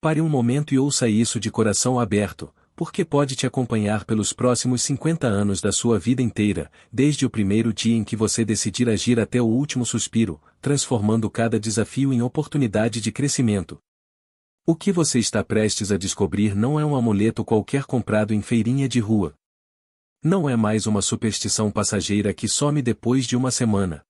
Pare um momento e ouça isso de coração aberto, porque pode te acompanhar pelos próximos 50 anos da sua vida inteira, desde o primeiro dia em que você decidir agir até o último suspiro, transformando cada desafio em oportunidade de crescimento. O que você está prestes a descobrir não é um amuleto qualquer comprado em feirinha de rua. Não é mais uma superstição passageira que some depois de uma semana.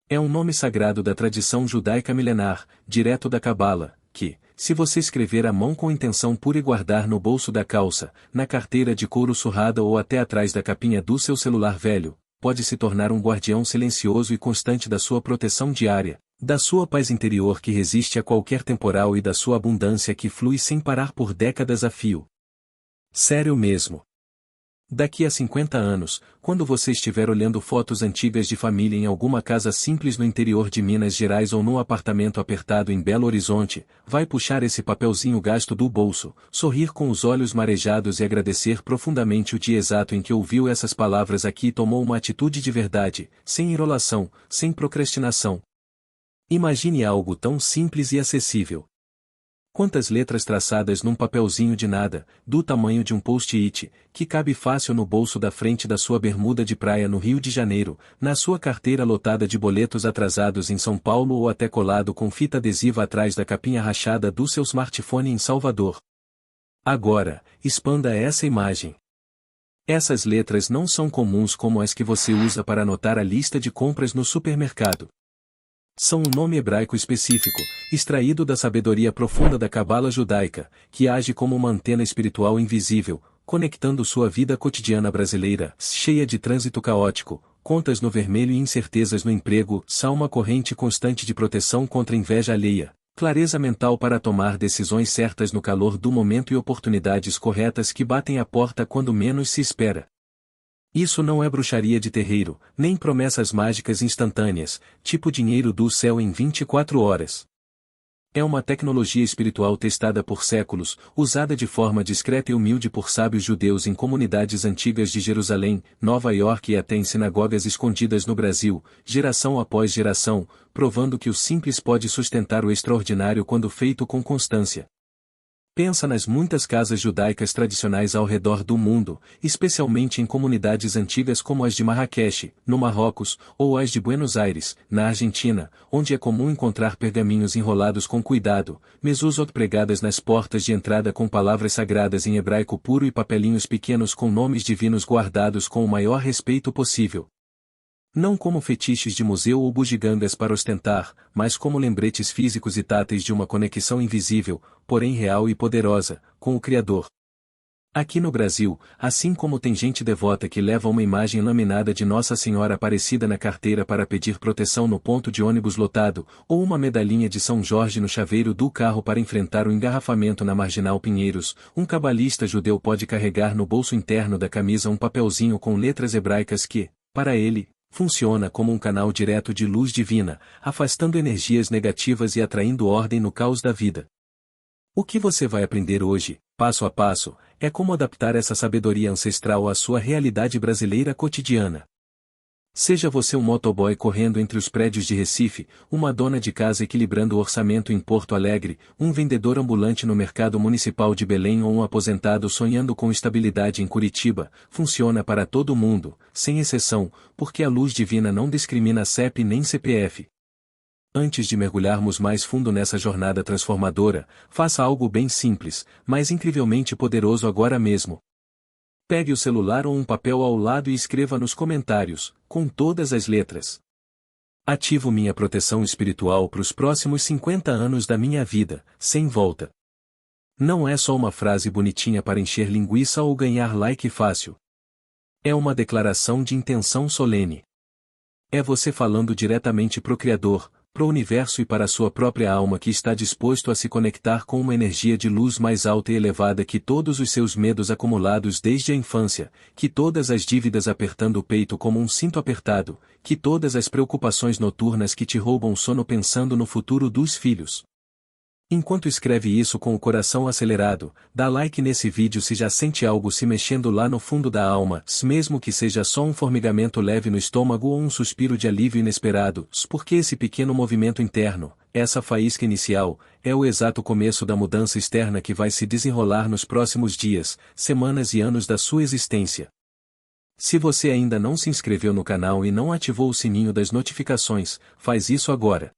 É um nome sagrado da tradição judaica milenar, direto da Cabala, que, se você escrever à mão com intenção pura e guardar no bolso da calça, na carteira de couro surrada ou até atrás da capinha do seu celular velho, pode se tornar um guardião silencioso e constante da sua proteção diária, da sua paz interior que resiste a qualquer temporal e da sua abundância que flui sem parar por décadas a fio. Sério mesmo. Daqui a 50 anos, quando você estiver olhando fotos antigas de família em alguma casa simples no interior de Minas Gerais ou num apartamento apertado em Belo Horizonte, vai puxar esse papelzinho gasto do bolso, sorrir com os olhos marejados e agradecer profundamente o dia exato em que ouviu essas palavras aqui e tomou uma atitude de verdade, sem enrolação, sem procrastinação. Imagine algo tão simples e acessível. Quantas letras traçadas num papelzinho de nada, do tamanho de um post-it, que cabe fácil no bolso da frente da sua bermuda de praia no Rio de Janeiro, na sua carteira lotada de boletos atrasados em São Paulo ou até colado com fita adesiva atrás da capinha rachada do seu smartphone em Salvador. Agora, expanda essa imagem. Essas letras não são comuns como as que você usa para anotar a lista de compras no supermercado. São um nome hebraico específico, extraído da sabedoria profunda da Cabala judaica, que age como uma antena espiritual invisível, conectando sua vida cotidiana brasileira, cheia de trânsito caótico, contas no vermelho e incertezas no emprego, uma corrente constante de proteção contra inveja alheia, clareza mental para tomar decisões certas no calor do momento e oportunidades corretas que batem à porta quando menos se espera. Isso não é bruxaria de terreiro, nem promessas mágicas instantâneas, tipo dinheiro do céu em 24 horas. É uma tecnologia espiritual testada por séculos, usada de forma discreta e humilde por sábios judeus em comunidades antigas de Jerusalém, Nova York e até em sinagogas escondidas no Brasil, geração após geração, provando que o simples pode sustentar o extraordinário quando feito com constância. Pensa nas muitas casas judaicas tradicionais ao redor do mundo, especialmente em comunidades antigas como as de Marrakech, no Marrocos, ou as de Buenos Aires, na Argentina, onde é comum encontrar pergaminhos enrolados com cuidado, mezuzot pregadas nas portas de entrada com palavras sagradas em hebraico puro e papelinhos pequenos com nomes divinos guardados com o maior respeito possível. Não como fetiches de museu ou bugigangas para ostentar, mas como lembretes físicos e táteis de uma conexão invisível, porém real e poderosa, com o Criador. Aqui no Brasil, assim como tem gente devota que leva uma imagem laminada de Nossa Senhora Aparecida na carteira para pedir proteção no ponto de ônibus lotado, ou uma medalhinha de São Jorge no chaveiro do carro para enfrentar o engarrafamento na Marginal Pinheiros, um cabalista judeu pode carregar no bolso interno da camisa um papelzinho com letras hebraicas que, para ele, funciona como um canal direto de luz divina, afastando energias negativas e atraindo ordem no caos da vida. O que você vai aprender hoje, passo a passo, é como adaptar essa sabedoria ancestral à sua realidade brasileira cotidiana. Seja você um motoboy correndo entre os prédios de Recife, uma dona de casa equilibrando o orçamento em Porto Alegre, um vendedor ambulante no mercado municipal de Belém ou um aposentado sonhando com estabilidade em Curitiba, funciona para todo mundo, sem exceção, porque a luz divina não discrimina CEP nem CPF. Antes de mergulharmos mais fundo nessa jornada transformadora, faça algo bem simples, mas incrivelmente poderoso agora mesmo. Pegue o celular ou um papel ao lado e escreva nos comentários, com todas as letras. Ativo minha proteção espiritual para os próximos 50 anos da minha vida, sem volta. Não é só uma frase bonitinha para encher linguiça ou ganhar like fácil. É uma declaração de intenção solene. É você falando diretamente pro Criador, pro universo e para a sua própria alma que está disposto a se conectar com uma energia de luz mais alta e elevada que todos os seus medos acumulados desde a infância, que todas as dívidas apertando o peito como um cinto apertado, que todas as preocupações noturnas que te roubam o sono pensando no futuro dos filhos. Enquanto escreve isso com o coração acelerado, dá like nesse vídeo se já sente algo se mexendo lá no fundo da alma, mesmo que seja só um formigamento leve no estômago ou um suspiro de alívio inesperado, porque esse pequeno movimento interno, essa faísca inicial, é o exato começo da mudança externa que vai se desenrolar nos próximos dias, semanas e anos da sua existência. Se você ainda não se inscreveu no canal e não ativou o sininho das notificações, faz isso agora.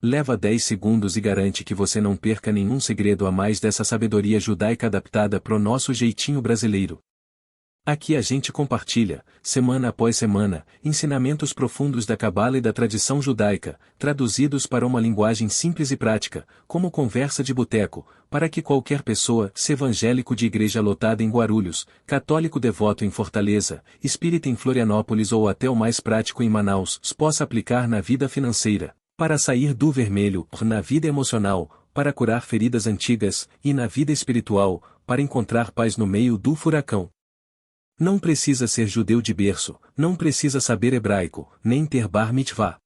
Leva 10 segundos e garante que você não perca nenhum segredo a mais dessa sabedoria judaica adaptada pro nosso jeitinho brasileiro. Aqui a gente compartilha, semana após semana, ensinamentos profundos da Cabala e da tradição judaica, traduzidos para uma linguagem simples e prática, como conversa de boteco, para que qualquer pessoa, se evangélico de igreja lotada em Guarulhos, católico devoto em Fortaleza, espírita em Florianópolis ou até o mais prático em Manaus, possa aplicar na vida financeira, para sair do vermelho, na vida emocional, para curar feridas antigas, e na vida espiritual, para encontrar paz no meio do furacão. Não precisa ser judeu de berço, não precisa saber hebraico, nem ter bar mitvá.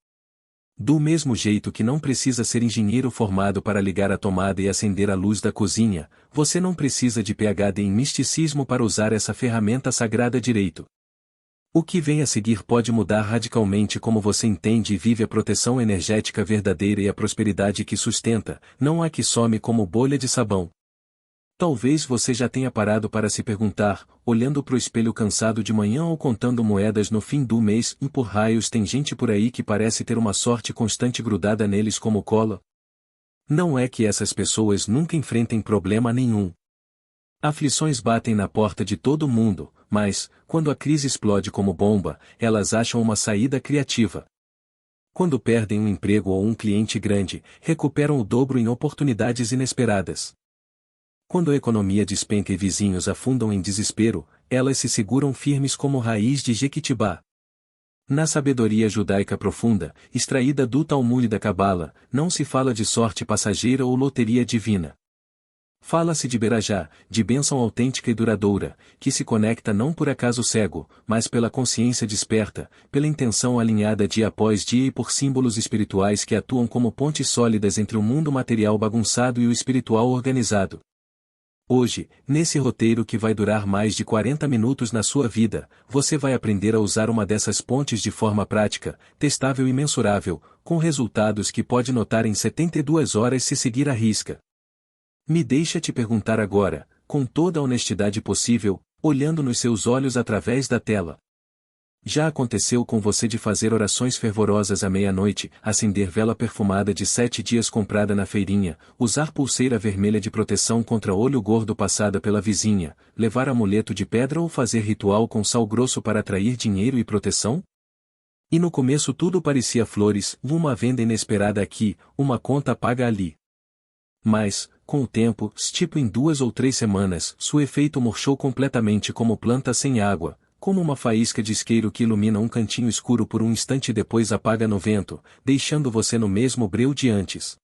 Do mesmo jeito que não precisa ser engenheiro formado para ligar a tomada e acender a luz da cozinha, você não precisa de PhD em misticismo para usar essa ferramenta sagrada direito. O que vem a seguir pode mudar radicalmente como você entende e vive a proteção energética verdadeira e a prosperidade que sustenta, não a que some como bolha de sabão. Talvez você já tenha parado para se perguntar, olhando para o espelho cansado de manhã ou contando moedas no fim do mês, e por raios tem gente por aí que parece ter uma sorte constante grudada neles como cola? Não é que essas pessoas nunca enfrentem problema nenhum. Aflições batem na porta de todo mundo, mas, quando a crise explode como bomba, elas acham uma saída criativa. Quando perdem um emprego ou um cliente grande, recuperam o dobro em oportunidades inesperadas. Quando a economia despenca e vizinhos afundam em desespero, elas se seguram firmes como raiz de jequitibá. Na sabedoria judaica profunda, extraída do Talmud da Cabala, não se fala de sorte passageira ou loteria divina. Fala-se de berajá, de bênção autêntica e duradoura, que se conecta não por acaso cego, mas pela consciência desperta, pela intenção alinhada dia após dia e por símbolos espirituais que atuam como pontes sólidas entre o mundo material bagunçado e o espiritual organizado. Hoje, nesse roteiro que vai durar mais de 40 minutos na sua vida, você vai aprender a usar uma dessas pontes de forma prática, testável e mensurável, com resultados que pode notar em 72 horas se seguir à risca. Me deixa te perguntar agora, com toda a honestidade possível, olhando nos seus olhos através da tela. Já aconteceu com você de fazer orações fervorosas à meia-noite, acender vela perfumada de 7 dias comprada na feirinha, usar pulseira vermelha de proteção contra olho gordo passada pela vizinha, levar amuleto de pedra ou fazer ritual com sal grosso para atrair dinheiro e proteção? E no começo tudo parecia flores, uma venda inesperada aqui, uma conta paga ali. Mas, com o tempo, tipo em 2 ou 3 semanas, seu efeito murchou completamente como planta sem água, como uma faísca de isqueiro que ilumina um cantinho escuro por um instante e depois apaga no vento, deixando você no mesmo breu de antes.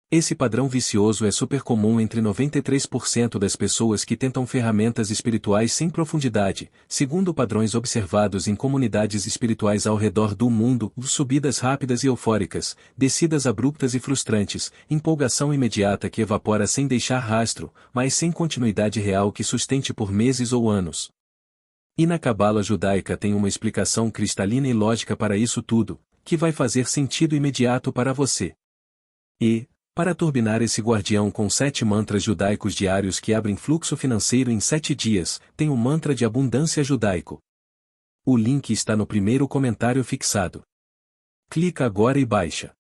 Esse padrão vicioso é super comum entre 93% das pessoas que tentam ferramentas espirituais sem profundidade, segundo padrões observados em comunidades espirituais ao redor do mundo, subidas rápidas e eufóricas, descidas abruptas e frustrantes, empolgação imediata que evapora sem deixar rastro, mas sem continuidade real que sustente por meses ou anos. E na Cabala judaica tem uma explicação cristalina e lógica para isso tudo, que vai fazer sentido imediato para você. E, para turbinar esse guardião com 7 mantras judaicos diários que abrem fluxo financeiro em 7 dias, tem o mantra de abundância judaico. O link está no primeiro comentário fixado. Clica agora e baixa.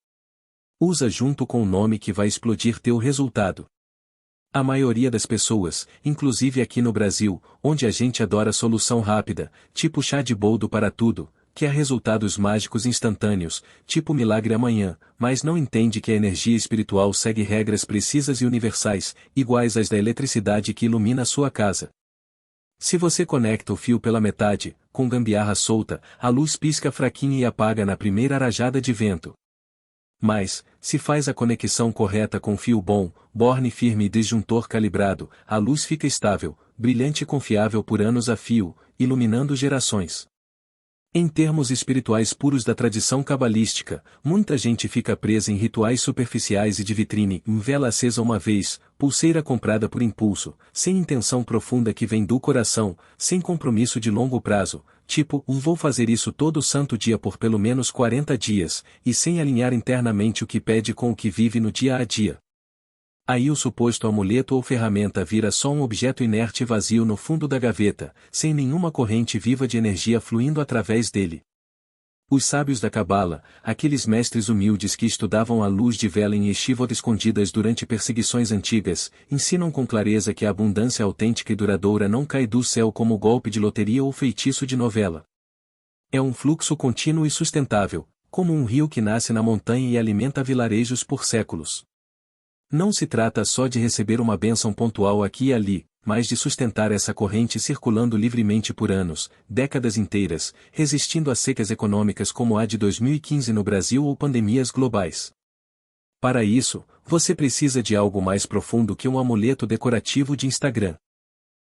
Usa junto com o nome que vai explodir teu resultado. A maioria das pessoas, inclusive aqui no Brasil, onde a gente adora solução rápida, tipo chá de boldo para tudo, quer resultados mágicos instantâneos, tipo milagre amanhã, mas não entende que a energia espiritual segue regras precisas e universais, iguais às da eletricidade que ilumina a sua casa. Se você conecta o fio pela metade, com gambiarra solta, a luz pisca fraquinha e apaga na primeira rajada de vento. Mas, se faz a conexão correta com fio bom, borne firme e disjuntor calibrado, a luz fica estável, brilhante e confiável por anos a fio, iluminando gerações. Em termos espirituais puros da tradição cabalística, muita gente fica presa em rituais superficiais e de vitrine, vela acesa uma vez, pulseira comprada por impulso, sem intenção profunda que vem do coração, sem compromisso de longo prazo, tipo, vou fazer isso todo santo dia por pelo menos 40 dias, e sem alinhar internamente o que pede com o que vive no dia a dia. Aí o suposto amuleto ou ferramenta vira só um objeto inerte e vazio no fundo da gaveta, sem nenhuma corrente viva de energia fluindo através dele. Os sábios da Cabala, aqueles mestres humildes que estudavam à luz de vela em yeshivot escondidas durante perseguições antigas, ensinam com clareza que a abundância autêntica e duradoura não cai do céu como golpe de loteria ou feitiço de novela. É um fluxo contínuo e sustentável, como um rio que nasce na montanha e alimenta vilarejos por séculos. Não se trata só de receber uma bênção pontual aqui e ali, mas de sustentar essa corrente circulando livremente por anos, décadas inteiras, resistindo a secas econômicas como a de 2015 no Brasil ou pandemias globais. Para isso, você precisa de algo mais profundo que um amuleto decorativo de Instagram.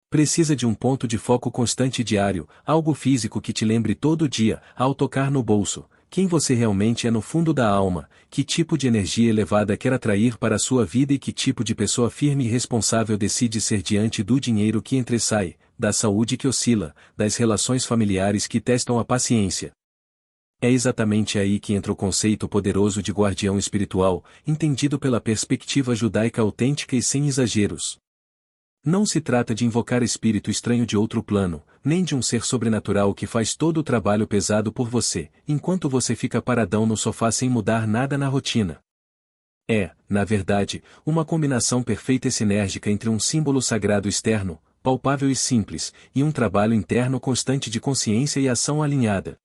Precisa de um ponto de foco constante diário, algo físico que te lembre todo dia, ao tocar no bolso, quem você realmente é no fundo da alma, que tipo de energia elevada quer atrair para a sua vida e que tipo de pessoa firme e responsável decide ser diante do dinheiro que entra e sai, da saúde que oscila, das relações familiares que testam a paciência. É exatamente aí que entra o conceito poderoso de guardião espiritual, entendido pela perspectiva judaica autêntica e sem exageros. Não se trata de invocar espírito estranho de outro plano, nem de um ser sobrenatural que faz todo o trabalho pesado por você, enquanto você fica paradão no sofá sem mudar nada na rotina. É, na verdade, uma combinação perfeita e sinérgica entre um símbolo sagrado externo, palpável e simples, e um trabalho interno constante de consciência e ação alinhada.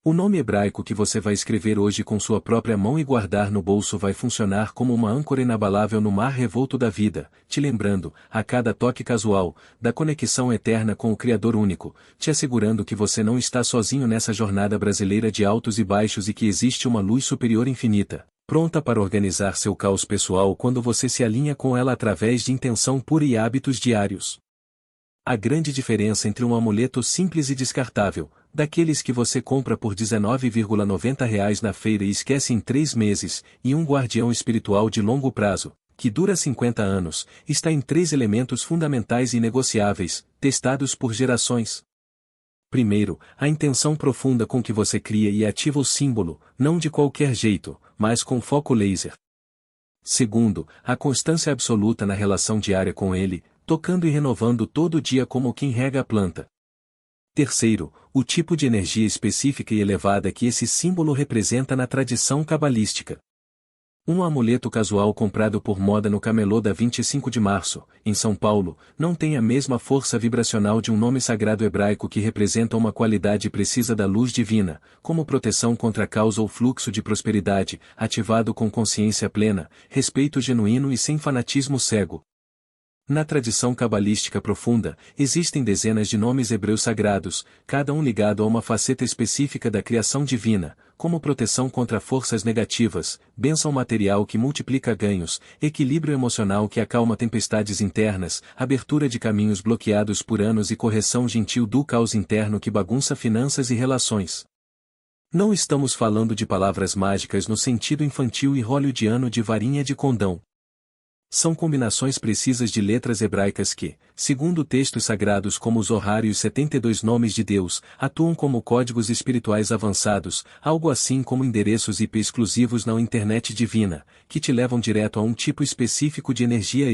O nome hebraico que você vai escrever hoje com sua própria mão e guardar no bolso vai funcionar como uma âncora inabalável no mar revolto da vida, te lembrando, a cada toque casual, da conexão eterna com o Criador único, te assegurando que você não está sozinho nessa jornada brasileira de altos e baixos e que existe uma luz superior infinita, pronta para organizar seu caos pessoal quando você se alinha com ela através de intenção pura e hábitos diários. A grande diferença entre um amuleto simples e descartável, daqueles que você compra por R$19,90 na feira e esquece em 3 meses, e um guardião espiritual de longo prazo, que dura 50 anos, está em 3 elementos fundamentais e inegociáveis, testados por gerações. Primeiro, a intenção profunda com que você cria e ativa o símbolo, não de qualquer jeito, mas com foco laser. Segundo, a constância absoluta na relação diária com ele, tocando e renovando todo dia como quem rega a planta. Terceiro, o tipo de energia específica e elevada que esse símbolo representa na tradição cabalística. Um amuleto casual comprado por moda no camelô da 25 de março, em São Paulo, não tem a mesma força vibracional de um nome sagrado hebraico que representa uma qualidade precisa da luz divina, como proteção contra caos ou fluxo de prosperidade, ativado com consciência plena, respeito genuíno e sem fanatismo cego. Na tradição cabalística profunda, existem dezenas de nomes hebreus sagrados, cada um ligado a uma faceta específica da criação divina, como proteção contra forças negativas, bênção material que multiplica ganhos, equilíbrio emocional que acalma tempestades internas, abertura de caminhos bloqueados por anos e correção gentil do caos interno que bagunça finanças e relações. Não estamos falando de palavras mágicas no sentido infantil e hollywoodiano de varinha de condão. São combinações precisas de letras hebraicas que, segundo textos sagrados como o Zohar e os 72 nomes de Deus, atuam como códigos espirituais avançados, algo assim como endereços IP exclusivos na internet divina, que te levam direto a um tipo específico de energia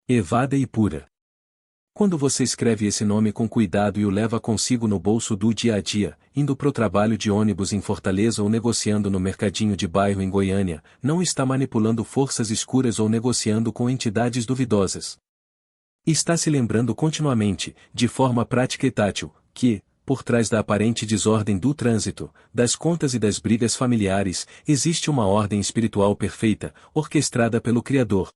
elevada e pura. Quando você escreve esse nome com cuidado e o leva consigo no bolso do dia a dia, indo pro trabalho de ônibus em Fortaleza ou negociando no mercadinho de bairro em Goiânia, não está manipulando forças escuras ou negociando com entidades duvidosas. Está se lembrando continuamente, de forma prática e tátil, que, por trás da aparente desordem do trânsito, das contas e das brigas familiares, existe uma ordem espiritual perfeita, orquestrada pelo Criador.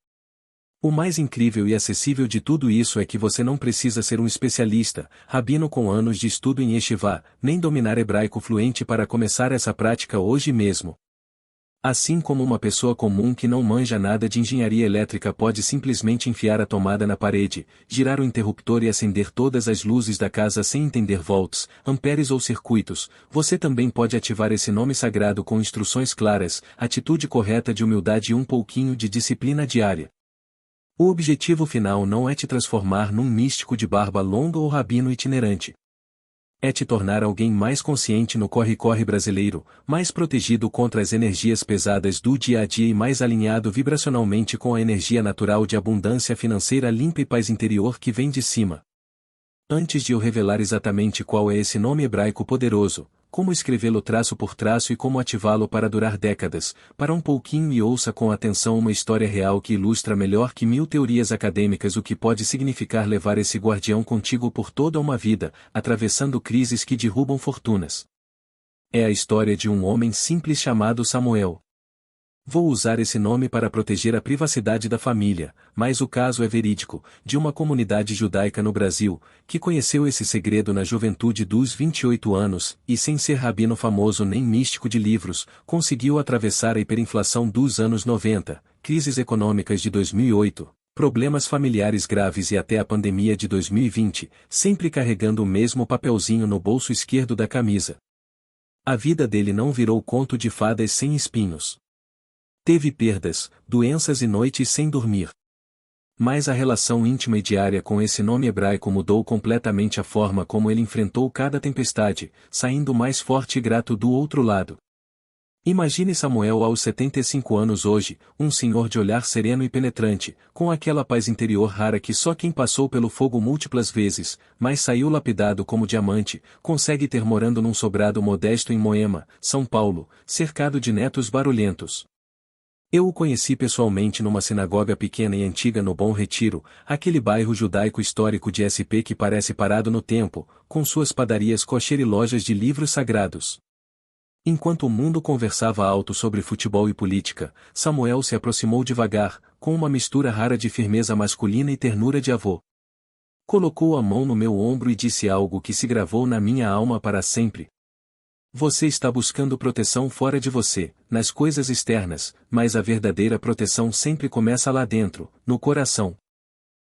O mais incrível e acessível de tudo isso é que você não precisa ser um especialista, rabino com anos de estudo em yeshivá, nem dominar hebraico fluente para começar essa prática hoje mesmo. Assim como uma pessoa comum que não manja nada de engenharia elétrica pode simplesmente enfiar a tomada na parede, girar o interruptor e acender todas as luzes da casa sem entender volts, amperes ou circuitos, você também pode ativar esse nome sagrado com instruções claras, atitude correta de humildade e um pouquinho de disciplina diária. O objetivo final não é te transformar num místico de barba longa ou rabino itinerante. É te tornar alguém mais consciente no corre-corre brasileiro, mais protegido contra as energias pesadas do dia a dia e mais alinhado vibracionalmente com a energia natural de abundância financeira limpa e paz interior que vem de cima. Antes de eu revelar exatamente qual é esse nome hebraico poderoso, como escrevê-lo traço por traço e como ativá-lo para durar décadas, para um pouquinho e ouça com atenção uma história real que ilustra melhor que 1000 teorias acadêmicas o que pode significar levar esse guardião contigo por toda uma vida, atravessando crises que derrubam fortunas. É a história de um homem simples chamado Samuel. Vou usar esse nome para proteger a privacidade da família, mas o caso é verídico, de uma comunidade judaica no Brasil, que conheceu esse segredo na juventude dos 28 anos, e sem ser rabino famoso nem místico de livros, conseguiu atravessar a hiperinflação dos anos 90, crises econômicas de 2008, problemas familiares graves e até a pandemia de 2020, sempre carregando o mesmo papelzinho no bolso esquerdo da camisa. A vida dele não virou conto de fadas sem espinhos. Teve perdas, doenças e noites sem dormir. Mas a relação íntima e diária com esse nome hebraico mudou completamente a forma como ele enfrentou cada tempestade, saindo mais forte e grato do outro lado. Imagine Samuel aos 75 anos hoje, um senhor de olhar sereno e penetrante, com aquela paz interior rara que só quem passou pelo fogo múltiplas vezes, mas saiu lapidado como diamante, consegue ter morando num sobrado modesto em Moema, São Paulo, cercado de netos barulhentos. Eu o conheci pessoalmente numa sinagoga pequena e antiga no Bom Retiro, aquele bairro judaico histórico de SP que parece parado no tempo, com suas padarias kosher e lojas de livros sagrados. Enquanto o mundo conversava alto sobre futebol e política, Samuel se aproximou devagar, com uma mistura rara de firmeza masculina e ternura de avô. Colocou a mão no meu ombro e disse algo que se gravou na minha alma para sempre. Você está buscando proteção fora de você, nas coisas externas, mas a verdadeira proteção sempre começa lá dentro, no coração.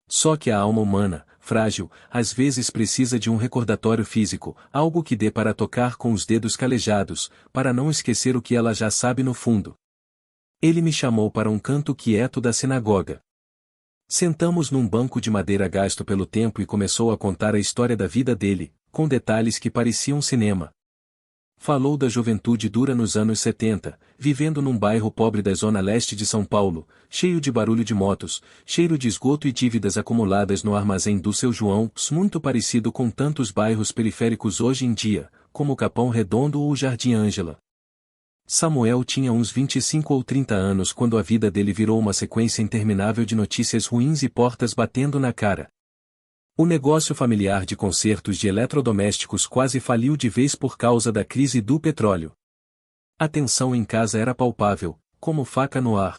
Só que a alma humana, frágil, às vezes precisa de um recordatório físico, algo que dê para tocar com os dedos calejados, para não esquecer o que ela já sabe no fundo. Ele me chamou para um canto quieto da sinagoga. Sentamos num banco de madeira gasto pelo tempo e começou a contar a história da vida dele, com detalhes que pareciam cinema. Falou da juventude dura nos anos 70, vivendo num bairro pobre da zona leste de São Paulo, cheio de barulho de motos, cheiro de esgoto e dívidas acumuladas no armazém do seu João, muito parecido com tantos bairros periféricos hoje em dia, como Capão Redondo ou Jardim Ângela. Samuel tinha uns 25 ou 30 anos quando a vida dele virou uma sequência interminável de notícias ruins e portas batendo na cara. O negócio familiar de consertos de eletrodomésticos quase faliu de vez por causa da crise do petróleo. A tensão em casa era palpável, como faca no ar.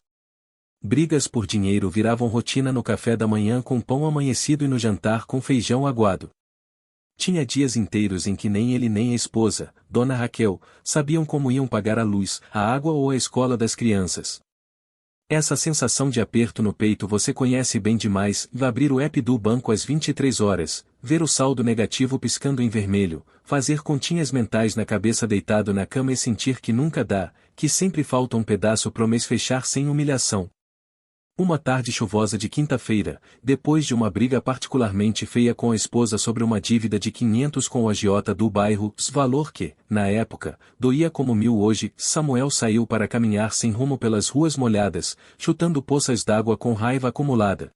Brigas por dinheiro viravam rotina no café da manhã com pão amanhecido e no jantar com feijão aguado. Tinha dias inteiros em que nem ele nem a esposa, Dona Raquel, sabiam como iam pagar a luz, a água ou a escola das crianças. Essa sensação de aperto no peito você conhece bem demais, abrir o app do banco às 23 horas, ver o saldo negativo piscando em vermelho, fazer continhas mentais na cabeça deitado na cama e sentir que nunca dá, que sempre falta um pedaço pro mês fechar sem humilhação. Uma tarde chuvosa de quinta-feira, depois de uma briga particularmente feia com a esposa sobre uma dívida de 500 com o agiota do bairro, valor que, na época, doía como 1000 hoje, Samuel saiu para caminhar sem rumo pelas ruas molhadas, chutando poças d'água com raiva acumulada.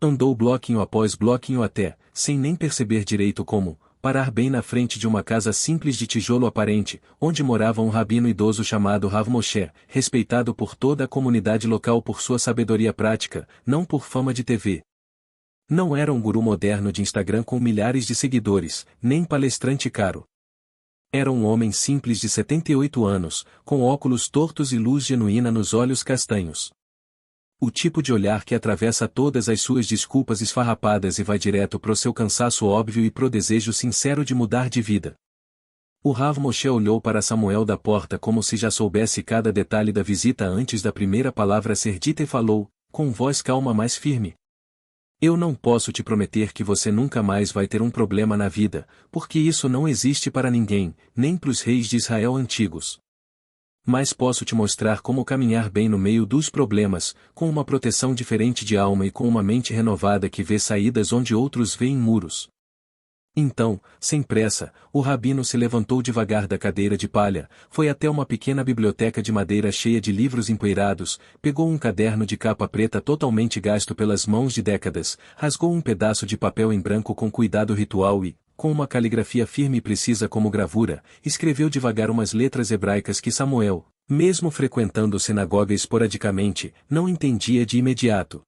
Andou bloquinho após bloquinho até, sem nem perceber direito como, parar bem na frente de uma casa simples de tijolo aparente, onde morava um rabino idoso chamado Rav Moshe, respeitado por toda a comunidade local por sua sabedoria prática, não por fama de TV. Não era um guru moderno de Instagram com milhares de seguidores, nem palestrante caro. Era um homem simples de 78 anos, com óculos tortos e luz genuína nos olhos castanhos. O tipo de olhar que atravessa todas as suas desculpas esfarrapadas e vai direto pro seu cansaço óbvio e pro desejo sincero de mudar de vida. O Rav Moshe olhou para Samuel da porta como se já soubesse cada detalhe da visita antes da primeira palavra ser dita e falou, com voz calma mas firme. Eu não posso te prometer que você nunca mais vai ter um problema na vida, porque isso não existe para ninguém, nem pros reis de Israel antigos. Mas posso te mostrar como caminhar bem no meio dos problemas, com uma proteção diferente de alma e com uma mente renovada que vê saídas onde outros veem muros. Então, sem pressa, o rabino se levantou devagar da cadeira de palha, foi até uma pequena biblioteca de madeira cheia de livros empoeirados, pegou um caderno de capa preta totalmente gasto pelas mãos de décadas, rasgou um pedaço de papel em branco com cuidado ritual e, com uma caligrafia firme e precisa como gravura, escreveu devagar umas letras hebraicas que Samuel, mesmo frequentando sinagoga esporadicamente, não entendia de imediato.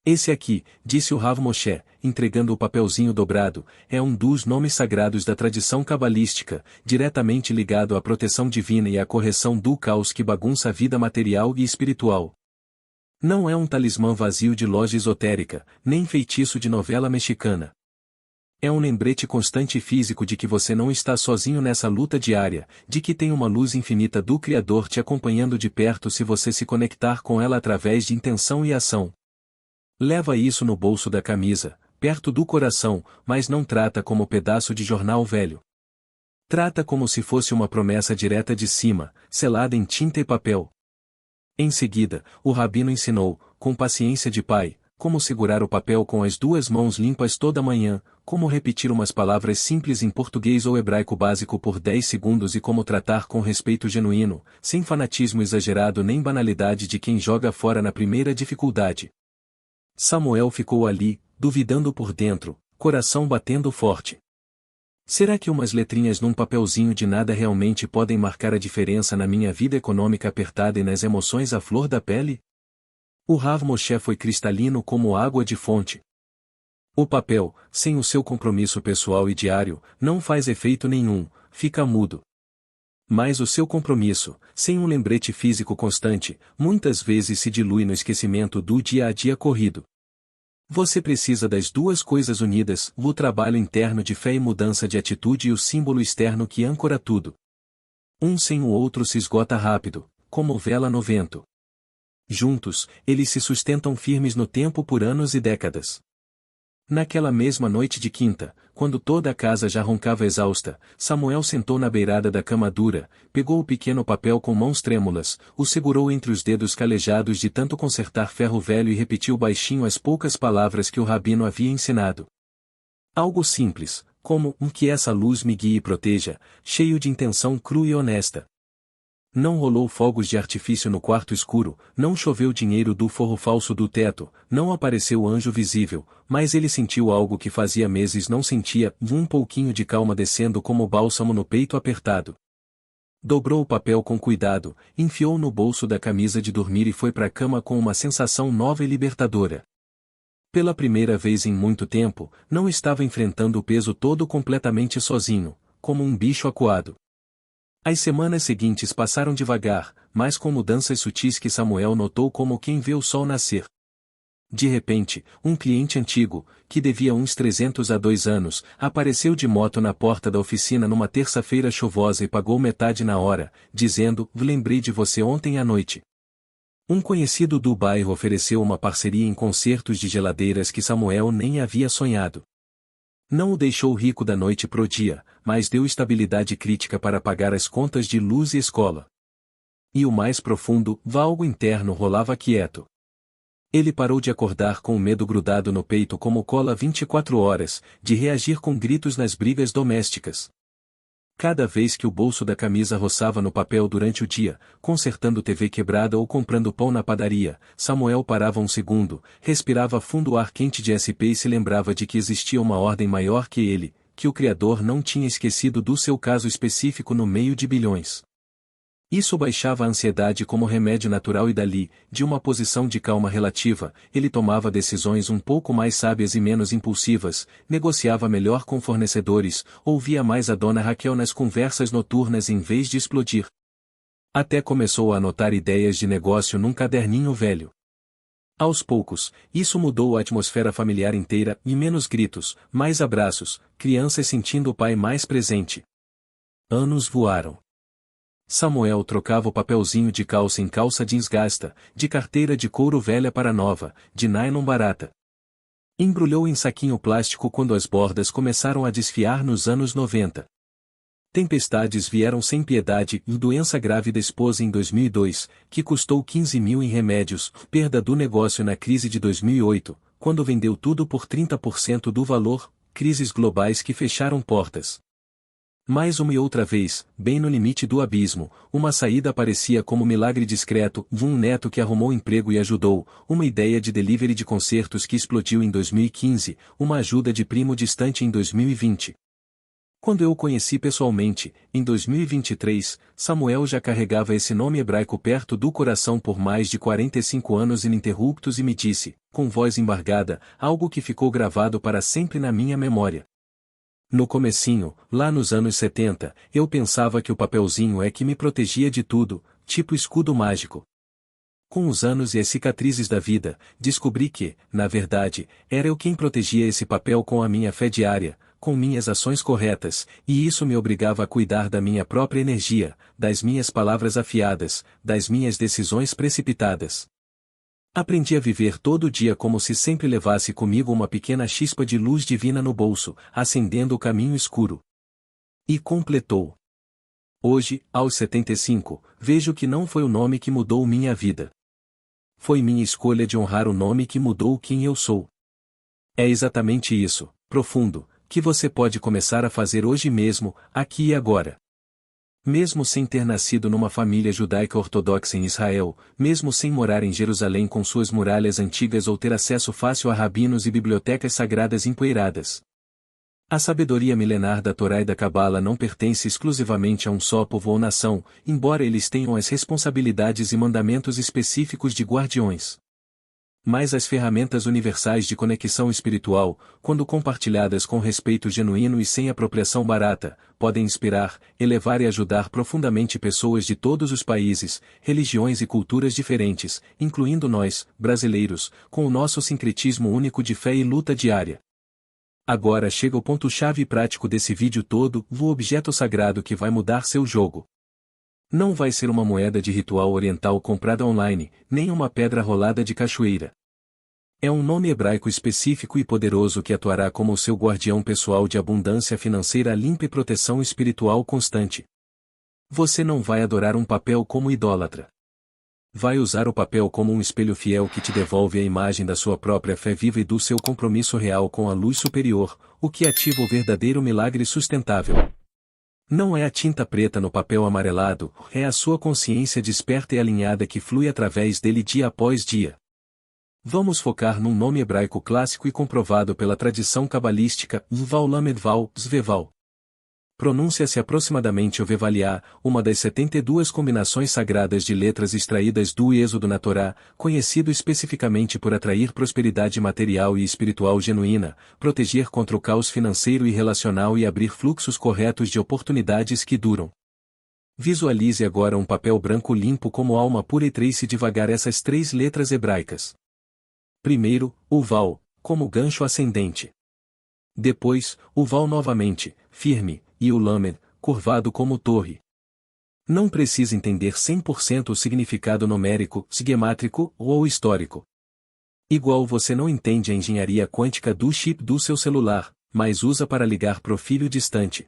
Esse aqui, disse o Rav Moshe, entregando o papelzinho dobrado, é um dos nomes sagrados da tradição cabalística, diretamente ligado à proteção divina e à correção do caos que bagunça a vida material e espiritual. Não é um talismã vazio de loja esotérica, nem feitiço de novela mexicana. É um lembrete constante e físico de que você não está sozinho nessa luta diária, de que tem uma luz infinita do Criador te acompanhando de perto se você se conectar com ela através de intenção e ação. Leva isso no bolso da camisa, perto do coração, mas não trata como pedaço de jornal velho. Trata como se fosse uma promessa direta de cima, selada em tinta e papel. Em seguida, o rabino ensinou, com paciência de pai, como segurar o papel com as duas mãos limpas toda manhã, como repetir umas palavras simples em português ou hebraico básico por 10 segundos e como tratar com respeito genuíno, sem fanatismo exagerado nem banalidade de quem joga fora na primeira dificuldade. Samuel ficou ali, duvidando por dentro, coração batendo forte. Será que umas letrinhas num papelzinho de nada realmente podem marcar a diferença na minha vida econômica apertada e nas emoções à flor da pele? O Rav Moshe foi cristalino como água de fonte. O papel, sem o seu compromisso pessoal e diário, não faz efeito nenhum, fica mudo. Mas o seu compromisso, sem um lembrete físico constante, muitas vezes se dilui no esquecimento do dia a dia corrido. Você precisa das duas coisas unidas, o trabalho interno de fé e mudança de atitude e o símbolo externo que âncora tudo. Um sem o outro se esgota rápido, como vela no vento. Juntos, eles se sustentam firmes no tempo por anos e décadas. Naquela mesma noite de quinta, quando toda a casa já roncava exausta, Samuel sentou na beirada da cama dura, pegou o pequeno papel com mãos trêmulas, o segurou entre os dedos calejados de tanto consertar ferro velho e repetiu baixinho as poucas palavras que o rabino havia ensinado. Algo simples, como que essa luz me guie e proteja, cheio de intenção crua e honesta. Não rolou fogos de artifício no quarto escuro, não choveu dinheiro do forro falso do teto, não apareceu anjo visível, mas ele sentiu algo que fazia meses não sentia, um pouquinho de calma descendo como bálsamo no peito apertado. Dobrou o papel com cuidado, enfiou no bolso da camisa de dormir e foi para a cama com uma sensação nova e libertadora. Pela primeira vez em muito tempo, não estava enfrentando o peso todo completamente sozinho, como um bicho acuado. As semanas seguintes passaram devagar, mas com mudanças sutis que Samuel notou como quem vê o sol nascer. De repente, um cliente antigo, que devia uns 300 a 2 anos, apareceu de moto na porta da oficina numa terça-feira chuvosa e pagou metade na hora, dizendo: "Lembrei de você ontem à noite." Um conhecido do bairro ofereceu uma parceria em consertos de geladeiras que Samuel nem havia sonhado. Não o deixou rico da noite pro dia, mas deu estabilidade crítica para pagar as contas de luz e escola. E o mais profundo, algo interno rolava quieto. Ele parou de acordar com o medo grudado no peito como cola 24 horas, de reagir com gritos nas brigas domésticas. Cada vez que o bolso da camisa roçava no papel durante o dia, consertando TV quebrada ou comprando pão na padaria, Samuel parava um segundo, respirava fundo o ar quente de SP e se lembrava de que existia uma ordem maior que ele, que o Criador não tinha esquecido do seu caso específico no meio de bilhões. Isso baixava a ansiedade como remédio natural e dali, de uma posição de calma relativa, ele tomava decisões um pouco mais sábias e menos impulsivas, negociava melhor com fornecedores, ouvia mais a dona Raquel nas conversas noturnas em vez de explodir. Até começou a anotar ideias de negócio num caderninho velho. Aos poucos, isso mudou a atmosfera familiar inteira, e menos gritos, mais abraços, crianças sentindo o pai mais presente. Anos voaram. Samuel trocava o papelzinho de calça em calça jeans gasta, de carteira de couro velha para nova, de nylon barata. Embrulhou em saquinho plástico quando as bordas começaram a desfiar nos anos 90. Tempestades vieram sem piedade e doença grave da esposa em 2002, que custou 15 mil em remédios, perda do negócio na crise de 2008, quando vendeu tudo por 30% do valor, crises globais que fecharam portas. Mais uma e outra vez, bem no limite do abismo, uma saída aparecia como milagre discreto, um neto que arrumou emprego e ajudou, uma ideia de delivery de concertos que explodiu em 2015, uma ajuda de primo distante em 2020. Quando eu o conheci pessoalmente, em 2023, Samuel já carregava esse nome hebraico perto do coração por mais de 45 anos ininterruptos e me disse, com voz embargada, algo que ficou gravado para sempre na minha memória. No comecinho, lá nos anos 70, eu pensava que o papelzinho é que me protegia de tudo, tipo escudo mágico. Com os anos e as cicatrizes da vida, descobri que, na verdade, era eu quem protegia esse papel com a minha fé diária, com minhas ações corretas, e isso me obrigava a cuidar da minha própria energia, das minhas palavras afiadas, das minhas decisões precipitadas. Aprendi a viver todo dia como se sempre levasse comigo uma pequena chispa de luz divina no bolso, acendendo o caminho escuro. E completou. Hoje, aos 75, vejo que não foi o nome que mudou minha vida. Foi minha escolha de honrar o nome que mudou quem eu sou. É exatamente isso, profundo, que você pode começar a fazer hoje mesmo, aqui e agora. Mesmo sem ter nascido numa família judaica ortodoxa em Israel, mesmo sem morar em Jerusalém com suas muralhas antigas ou ter acesso fácil a rabinos e bibliotecas sagradas empoeiradas. A sabedoria milenar da Torá e da Cabala não pertence exclusivamente a um só povo ou nação, embora eles tenham as responsabilidades e mandamentos específicos de guardiões. Mas as ferramentas universais de conexão espiritual, quando compartilhadas com respeito genuíno e sem apropriação barata, podem inspirar, elevar e ajudar profundamente pessoas de todos os países, religiões e culturas diferentes, incluindo nós, brasileiros, com o nosso sincretismo único de fé e luta diária. Agora chega o ponto-chave prático desse vídeo todo, o objeto sagrado que vai mudar seu jogo. Não vai ser uma moeda de ritual oriental comprada online, nem uma pedra rolada de cachoeira. É um nome hebraico específico e poderoso que atuará como o seu guardião pessoal de abundância financeira limpa e proteção espiritual constante. Você não vai adorar um papel como idólatra. Vai usar o papel como um espelho fiel que te devolve a imagem da sua própria fé viva e do seu compromisso real com a luz superior, o que ativa o verdadeiro milagre sustentável. Não é a tinta preta no papel amarelado, é a sua consciência desperta e alinhada que flui através dele dia após dia. Vamos focar num nome hebraico clássico e comprovado pela tradição cabalística, Vval Lamed Val, Zveval. Pronuncia-se aproximadamente Ovevaliá, uma das 72 combinações sagradas de letras extraídas do Êxodo na Torá, conhecido especificamente por atrair prosperidade material e espiritual genuína, proteger contra o caos financeiro e relacional e abrir fluxos corretos de oportunidades que duram. Visualize agora um papel branco limpo como alma pura e trace devagar essas 3 letras hebraicas. Primeiro, o Val, como gancho ascendente. Depois, o Val novamente, firme, e o Lamed, curvado como torre. Não precisa entender 100% o significado numérico, sigemátrico ou histórico. Igual você não entende a engenharia quântica do chip do seu celular, mas usa para ligar pro filho distante.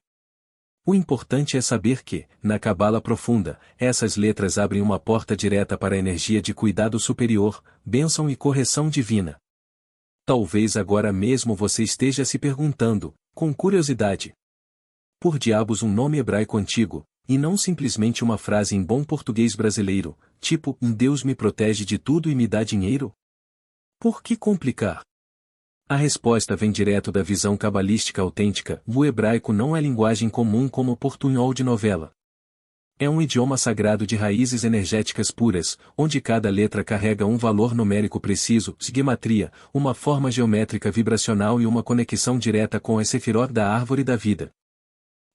O importante é saber que, na Cabala profunda, essas letras abrem uma porta direta para a energia de cuidado superior, bênção e correção divina. Talvez agora mesmo você esteja se perguntando, com curiosidade: por diabos um nome hebraico antigo, e não simplesmente uma frase em bom português brasileiro, tipo, Deus me protege de tudo e me dá dinheiro? Por que complicar? A resposta vem direto da visão cabalística autêntica. O hebraico não é linguagem comum como o portunhol de novela. É um idioma sagrado de raízes energéticas puras, onde cada letra carrega um valor numérico preciso, sigematria, uma forma geométrica vibracional e uma conexão direta com a sefirot da árvore da vida.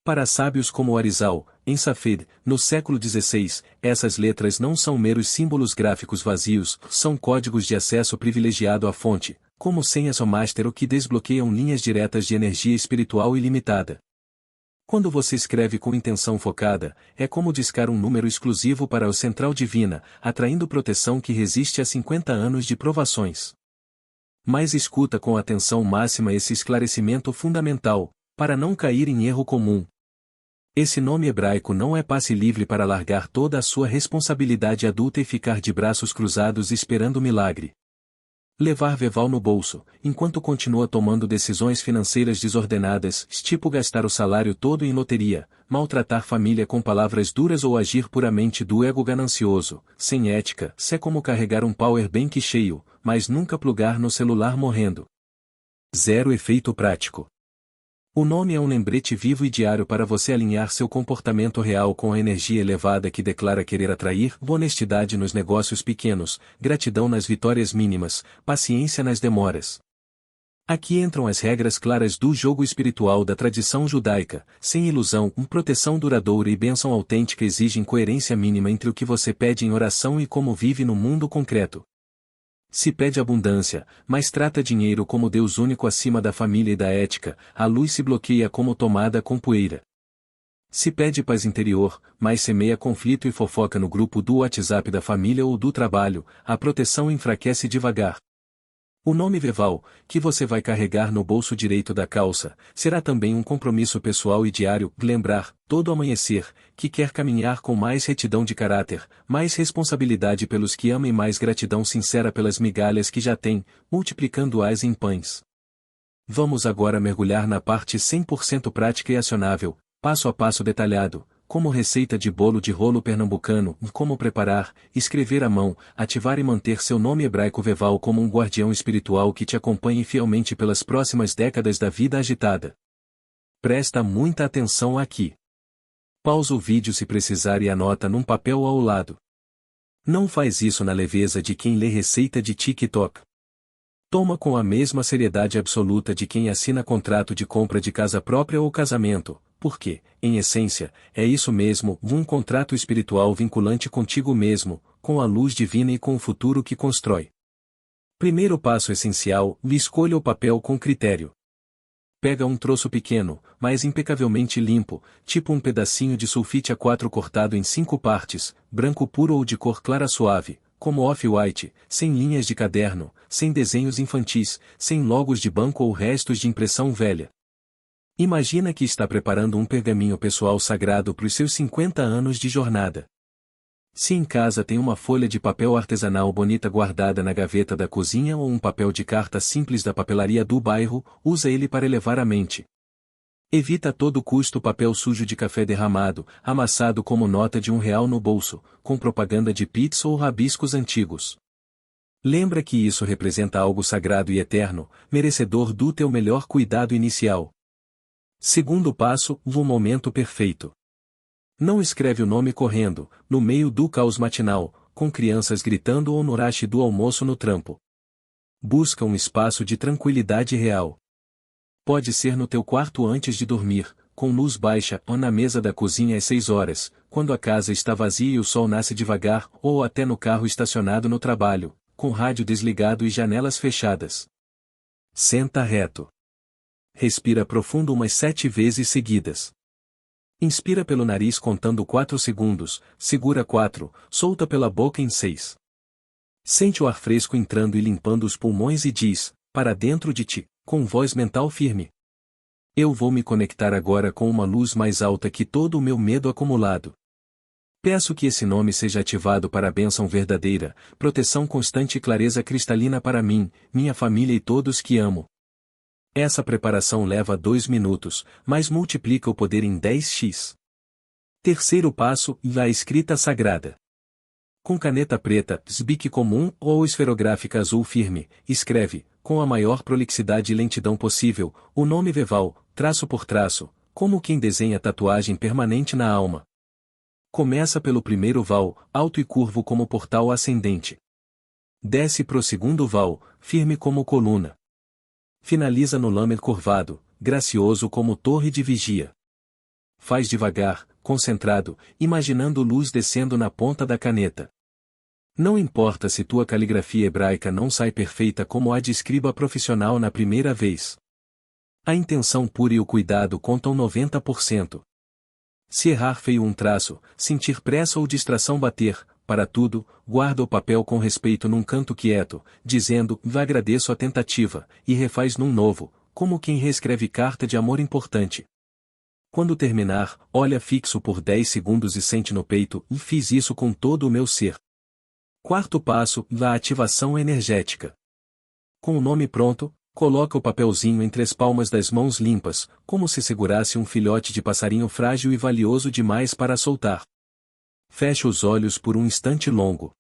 Para sábios como Arizal, em Safed, no século XVI, essas letras não são meros símbolos gráficos vazios, são códigos de acesso privilegiado à fonte, como senhas ou master que desbloqueiam linhas diretas de energia espiritual ilimitada. Quando você escreve com intenção focada, é como discar um número exclusivo para o Central Divina, atraindo proteção que resiste a 50 anos de provações. Mas escuta com atenção máxima esse esclarecimento fundamental, para não cair em erro comum. Esse nome hebraico não é passe livre para largar toda a sua responsabilidade adulta e ficar de braços cruzados esperando o milagre. Levar Veval no bolso, enquanto continua tomando decisões financeiras desordenadas, tipo gastar o salário todo em loteria, maltratar família com palavras duras ou agir puramente do ego ganancioso, sem ética, é como carregar um power bank cheio, mas nunca plugar no celular morrendo. Zero efeito prático. O nome é um lembrete vivo e diário para você alinhar seu comportamento real com a energia elevada que declara querer atrair honestidade nos negócios pequenos, gratidão nas vitórias mínimas, paciência nas demoras. Aqui entram as regras claras do jogo espiritual da tradição judaica, sem ilusão, proteção duradoura e bênção autêntica exigem coerência mínima entre o que você pede em oração e como vive no mundo concreto. Se pede abundância, mas trata dinheiro como Deus único acima da família e da ética, a luz se bloqueia como tomada com poeira. Se pede paz interior, mas semeia conflito e fofoca no grupo do WhatsApp da família ou do trabalho, a proteção enfraquece devagar. O nome Veval, que você vai carregar no bolso direito da calça, será também um compromisso pessoal e diário, lembrar, todo amanhecer, que quer caminhar com mais retidão de caráter, mais responsabilidade pelos que ama e mais gratidão sincera pelas migalhas que já tem, multiplicando-as em pães. Vamos agora mergulhar na parte 100% prática e acionável, passo a passo detalhado, como receita de bolo de rolo pernambucano, como preparar, escrever à mão, ativar e manter seu nome hebraico Veval como um guardião espiritual que te acompanhe fielmente pelas próximas décadas da vida agitada. Presta muita atenção aqui. Pausa o vídeo se precisar e anota num papel ao lado. Não faz isso na leveza de quem lê receita de TikTok. Toma com a mesma seriedade absoluta de quem assina contrato de compra de casa própria ou casamento, porque, em essência, é isso mesmo, um contrato espiritual vinculante contigo mesmo, com a luz divina e com o futuro que constrói. Primeiro passo essencial, escolha o papel com critério. Pega um troço pequeno, mas impecavelmente limpo, tipo um pedacinho de sulfite A4 cortado em 5 partes, branco puro ou de cor clara suave, como off-white, sem linhas de caderno, sem desenhos infantis, sem logos de banco ou restos de impressão velha. Imagina que está preparando um pergaminho pessoal sagrado para os seus 50 anos de jornada. Se em casa tem uma folha de papel artesanal bonita guardada na gaveta da cozinha ou um papel de carta simples da papelaria do bairro, usa ele para elevar a mente. Evita a todo custo papel sujo de café derramado, amassado como nota de R$1 no bolso, com propaganda de pizza ou rabiscos antigos. Lembra que isso representa algo sagrado e eterno, merecedor do teu melhor cuidado inicial. Segundo passo, o momento perfeito. Não escreve o nome correndo, no meio do caos matinal, com crianças gritando ou no rush do almoço no trampo. Busca um espaço de tranquilidade real. Pode ser no teu quarto antes de dormir, com luz baixa, ou na mesa da cozinha às 6 horas, quando a casa está vazia e o sol nasce devagar, ou até no carro estacionado no trabalho, com rádio desligado e janelas fechadas. Senta reto. Respira profundo umas 7 vezes seguidas. Inspira pelo nariz contando 4 segundos, segura 4, solta pela boca em 6. Sente o ar fresco entrando e limpando os pulmões e diz, para dentro de ti, com voz mental firme: eu vou me conectar agora com uma luz mais alta que todo o meu medo acumulado. Peço que esse nome seja ativado para a bênção verdadeira, proteção constante e clareza cristalina para mim, minha família e todos que amo. Essa preparação leva 2 minutos, mas multiplica o poder em 10x. Terceiro passo, a escrita sagrada. Com caneta preta, SBIC comum ou esferográfica azul firme, escreve, com a maior prolixidade e lentidão possível, o nome Veval, traço por traço, como quem desenha tatuagem permanente na alma. Começa pelo primeiro Val, alto e curvo como portal ascendente. Desce pro segundo Val, firme como coluna. Finaliza no Lamed curvado, gracioso como torre de vigia. Faz devagar, concentrado, imaginando luz descendo na ponta da caneta. Não importa se tua caligrafia hebraica não sai perfeita como a de escriba profissional na primeira vez. A intenção pura e o cuidado contam 90%. Se errar feio um traço, sentir pressa ou distração bater, para tudo, guarda o papel com respeito num canto quieto, dizendo, agradeço a tentativa, e refaz num novo, como quem reescreve carta de amor importante. Quando terminar, olha fixo por 10 segundos e sente no peito, fiz isso com todo o meu ser. Quarto passo, a ativação energética. Com o nome pronto, coloca o papelzinho entre as palmas das mãos limpas, como se segurasse um filhote de passarinho frágil e valioso demais para soltar. Fecha os olhos por um instante longo.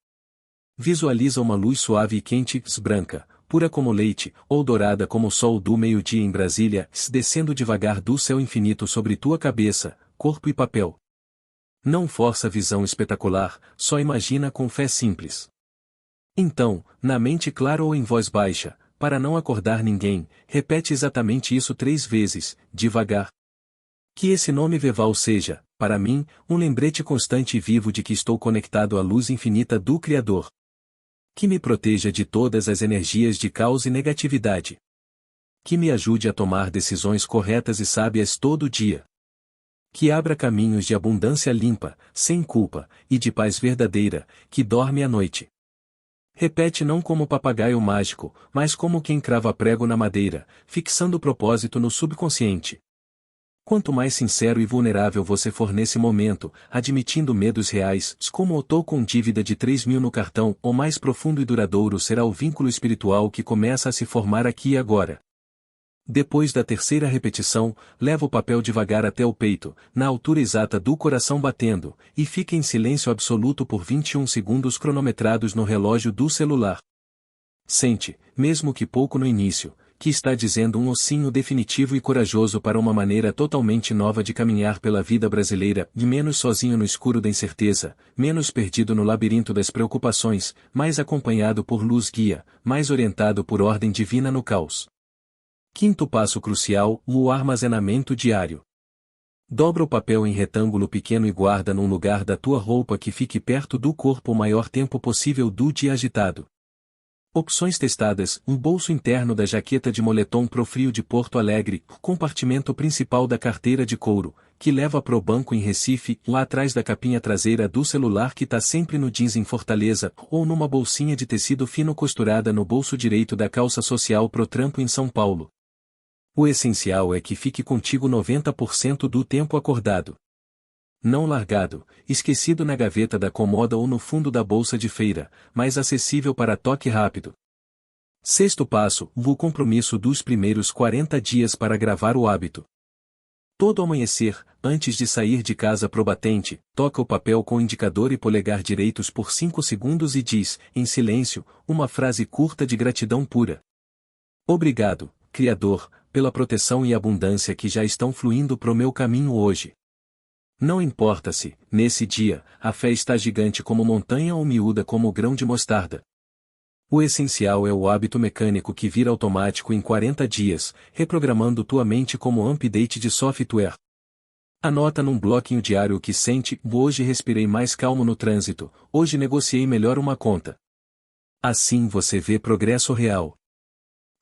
Visualiza uma luz suave e quente, branca, pura como leite, ou dourada como o sol do meio-dia em Brasília, descendo devagar do céu infinito sobre tua cabeça, corpo e papel. Não força a visão espetacular, só imagina com fé simples. Então, na mente clara ou em voz baixa, para não acordar ninguém, repete exatamente isso 3 vezes, devagar. Que esse nome Veval seja, para mim, um lembrete constante e vivo de que estou conectado à luz infinita do Criador. Que me proteja de todas as energias de caos e negatividade. Que me ajude a tomar decisões corretas e sábias todo dia. Que abra caminhos de abundância limpa, sem culpa, e de paz verdadeira, que dorme à noite. Repete não como papagaio mágico, mas como quem crava prego na madeira, fixando o propósito no subconsciente. Quanto mais sincero e vulnerável você for nesse momento, admitindo medos reais, como eu tô com dívida de 3.000 no cartão, o mais profundo e duradouro será o vínculo espiritual que começa a se formar aqui e agora. Depois da terceira repetição, leva o papel devagar até o peito, na altura exata do coração batendo, e fica em silêncio absoluto por 21 segundos cronometrados no relógio do celular. Sente, mesmo que pouco no início, que está dizendo um ossinho definitivo e corajoso para uma maneira totalmente nova de caminhar pela vida brasileira, e menos sozinho no escuro da incerteza, menos perdido no labirinto das preocupações, mais acompanhado por luz guia, mais orientado por ordem divina no caos. Quinto passo crucial, o armazenamento diário. Dobra o papel em retângulo pequeno e guarda num lugar da tua roupa que fique perto do corpo o maior tempo possível do dia agitado. Opções testadas: um bolso interno da jaqueta de moletom pro frio de Porto Alegre, compartimento principal da carteira de couro, que leva pro banco em Recife, lá atrás da capinha traseira do celular que tá sempre no jeans em Fortaleza, ou numa bolsinha de tecido fino costurada no bolso direito da calça social pro trampo em São Paulo. O essencial é que fique contigo 90% do tempo acordado. Não largado, esquecido na gaveta da cômoda ou no fundo da bolsa de feira, mas acessível para toque rápido. Sexto passo, o compromisso dos primeiros 40 dias para gravar o hábito. Todo amanhecer, antes de sair de casa pro batente, toca o papel com indicador e polegar direitos por 5 segundos e diz, em silêncio, uma frase curta de gratidão pura. Obrigado, Criador, pela proteção e abundância que já estão fluindo pro meu caminho hoje. Não importa se, nesse dia, a fé está gigante como montanha ou miúda como grão de mostarda. O essencial é o hábito mecânico que vira automático em 40 dias, reprogramando tua mente como update de software. Anota num bloquinho diário o que sente: hoje respirei mais calmo no trânsito, hoje negociei melhor uma conta. Assim você vê progresso real.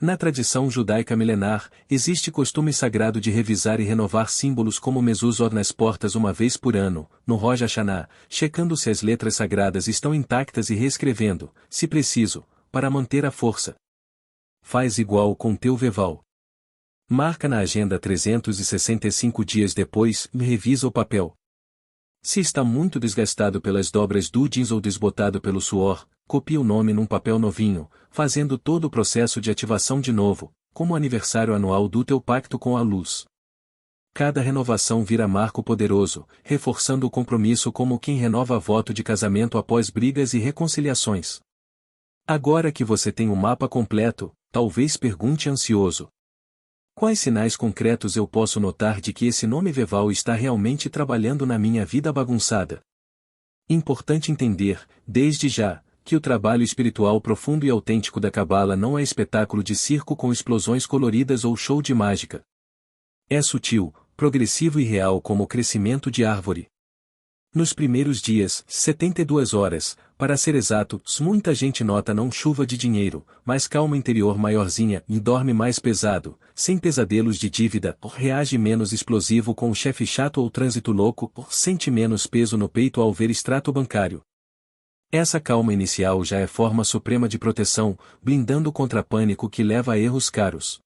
Na tradição judaica milenar, existe costume sagrado de revisar e renovar símbolos como mezuzot nas portas uma vez por ano, no Rosh Hashanah, checando se as letras sagradas estão intactas e reescrevendo, se preciso, para manter a força. Faz igual com teu Veval. Marca na agenda 365 dias depois e revisa o papel. Se está muito desgastado pelas dobras do jeans ou desbotado pelo suor, copia o nome num papel novinho, fazendo todo o processo de ativação de novo, como o aniversário anual do teu pacto com a luz. Cada renovação vira marco poderoso, reforçando o compromisso como quem renova voto de casamento após brigas e reconciliações. Agora que você tem o mapa completo, talvez pergunte ansioso: quais sinais concretos eu posso notar de que esse nome Veval está realmente trabalhando na minha vida bagunçada? Importante entender, desde já, que o trabalho espiritual profundo e autêntico da Cabala não é espetáculo de circo com explosões coloridas ou show de mágica. É sutil, progressivo e real como o crescimento de árvore. Nos primeiros dias, 72 horas, para ser exato, muita gente nota não chuva de dinheiro, mas calma interior maiorzinha e dorme mais pesado, sem pesadelos de dívida, reage menos explosivo com o chefe chato ou trânsito louco, sente menos peso no peito ao ver extrato bancário. Essa calma inicial já é forma suprema de proteção, blindando contra pânico que leva a erros caros.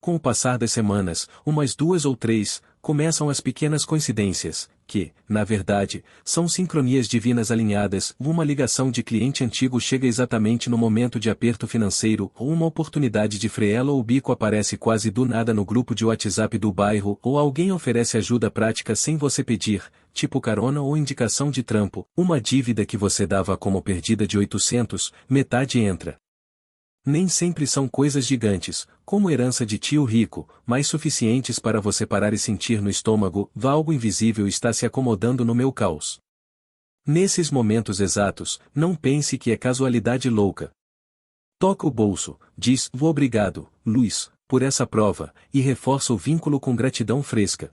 Com o passar das semanas, umas 2 ou 3, começam as pequenas coincidências, que, na verdade, são sincronias divinas alinhadas. Uma ligação de cliente antigo chega exatamente no momento de aperto financeiro, ou uma oportunidade de freela ou bico aparece quase do nada no grupo de WhatsApp do bairro, ou alguém oferece ajuda prática sem você pedir, tipo carona ou indicação de trampo. Uma dívida que você dava como perdida de 800, metade entra. Nem sempre são coisas gigantes, como herança de tio rico, mas suficientes para você parar e sentir no estômago: algo invisível está se acomodando no meu caos. Nesses momentos exatos, não pense que é casualidade louca. Toca o bolso, diz: obrigado, Luiz, por essa prova, e reforça o vínculo com gratidão fresca.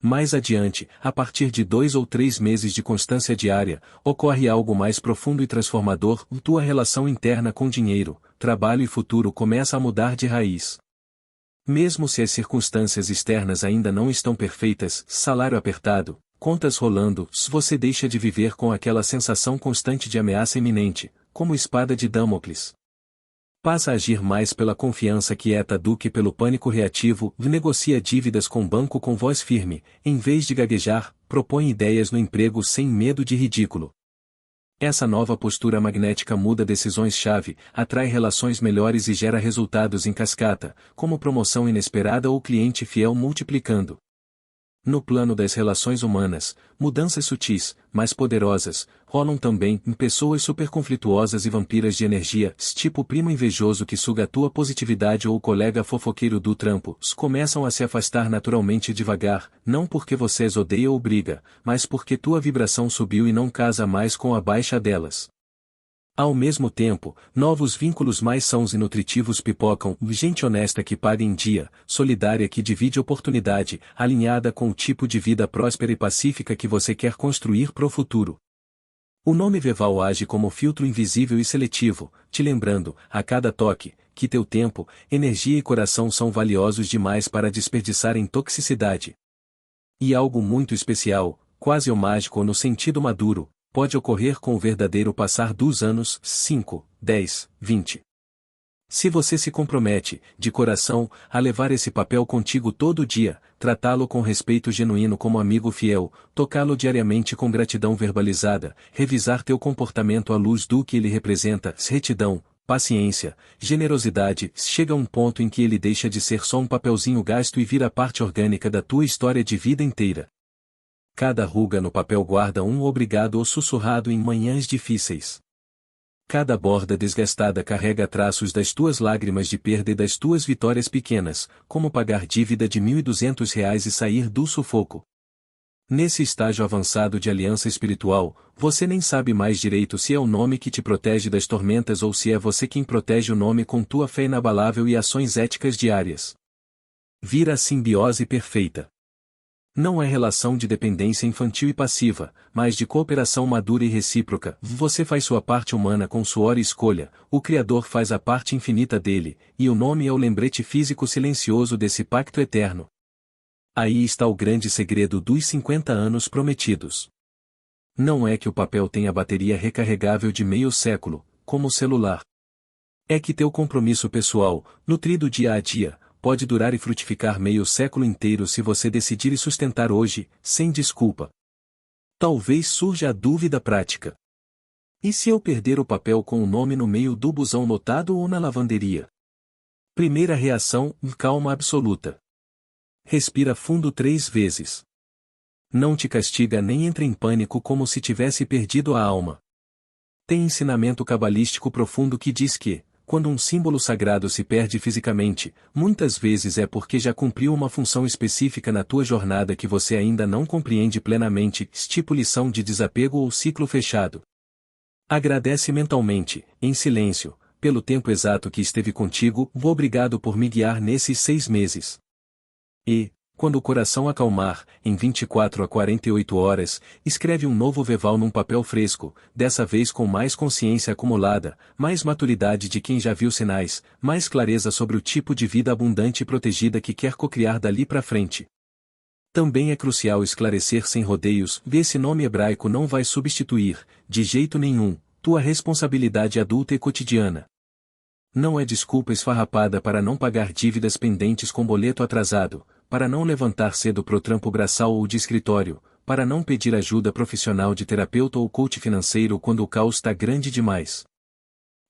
Mais adiante, a partir de 2 ou 3 meses de constância diária, ocorre algo mais profundo e transformador: tua relação interna com dinheiro, trabalho e futuro começa a mudar de raiz. Mesmo se as circunstâncias externas ainda não estão perfeitas, salário apertado, contas rolando, você deixa de viver com aquela sensação constante de ameaça iminente, como espada de Damocles. Passa a agir mais pela confiança quieta do que pelo pânico reativo. Negocia dívidas com banco com voz firme, em vez de gaguejar, propõe ideias no emprego sem medo de ridículo. Essa nova postura magnética muda decisões-chave, atrai relações melhores e gera resultados em cascata, como promoção inesperada ou cliente fiel multiplicando. No plano das relações humanas, mudanças sutis, mas poderosas, rolam também em pessoas superconflituosas e vampiras de energia, tipo o primo invejoso que suga a tua positividade ou o colega fofoqueiro do trampo. Começam a se afastar naturalmente devagar, não porque você as odeia ou briga, mas porque tua vibração subiu e não casa mais com a baixa delas. Ao mesmo tempo, novos vínculos mais sãos e nutritivos pipocam: gente honesta que paga em dia, solidária que divide oportunidade, alinhada com o tipo de vida próspera e pacífica que você quer construir pro futuro. O nome Veval age como filtro invisível e seletivo, te lembrando, a cada toque, que teu tempo, energia e coração são valiosos demais para desperdiçar em toxicidade. E algo muito especial, quase o mágico no sentido maduro, pode ocorrer com o verdadeiro passar dos anos: 5, 10, 20. Se você se compromete, de coração, a levar esse papel contigo todo dia, tratá-lo com respeito genuíno como amigo fiel, tocá-lo diariamente com gratidão verbalizada, revisar teu comportamento à luz do que ele representa: retidão, paciência, generosidade, chega um ponto em que ele deixa de ser só um papelzinho gasto e vira parte orgânica da tua história de vida inteira. Cada ruga no papel guarda um obrigado ou sussurrado em manhãs difíceis. Cada borda desgastada carrega traços das tuas lágrimas de perda e das tuas vitórias pequenas, como pagar dívida de R$ 1.200 e sair do sufoco. Nesse estágio avançado de aliança espiritual, você nem sabe mais direito se é o nome que te protege das tormentas ou se é você quem protege o nome com tua fé inabalável e ações éticas diárias. Vira a simbiose perfeita. Não é relação de dependência infantil e passiva, mas de cooperação madura e recíproca. Você faz sua parte humana com suor e escolha, o Criador faz a parte infinita dele, e o nome é o lembrete físico silencioso desse pacto eterno. Aí está o grande segredo dos 50 anos prometidos. Não é que o papel tenha bateria recarregável de meio século, como o celular. É que teu compromisso pessoal, nutrido dia a dia, pode durar e frutificar meio século inteiro se você decidir e sustentar hoje, sem desculpa. Talvez surja a dúvida prática. E se eu perder o papel com o nome no meio do busão lotado ou na lavanderia? Primeira reação: calma absoluta. Respira fundo 3 vezes. Não te castiga nem entra em pânico como se tivesse perdido a alma. Tem ensinamento cabalístico profundo que diz que, quando um símbolo sagrado se perde fisicamente, muitas vezes é porque já cumpriu uma função específica na tua jornada que você ainda não compreende plenamente, tipo lição de desapego ou ciclo fechado. Agradece mentalmente, em silêncio, pelo tempo exato que esteve contigo. Obrigado por me guiar nesses 6 meses. E, quando o coração acalmar, em 24 a 48 horas, escreve um novo Veval num papel fresco, dessa vez com mais consciência acumulada, mais maturidade de quem já viu sinais, mais clareza sobre o tipo de vida abundante e protegida que quer cocriar dali pra frente. Também é crucial esclarecer sem rodeios: esse nome hebraico não vai substituir, de jeito nenhum, tua responsabilidade adulta e cotidiana. Não é desculpa esfarrapada para não pagar dívidas pendentes com boleto atrasado, para não levantar cedo pro trampo braçal ou de escritório, para não pedir ajuda profissional de terapeuta ou coach financeiro quando o caos está grande demais.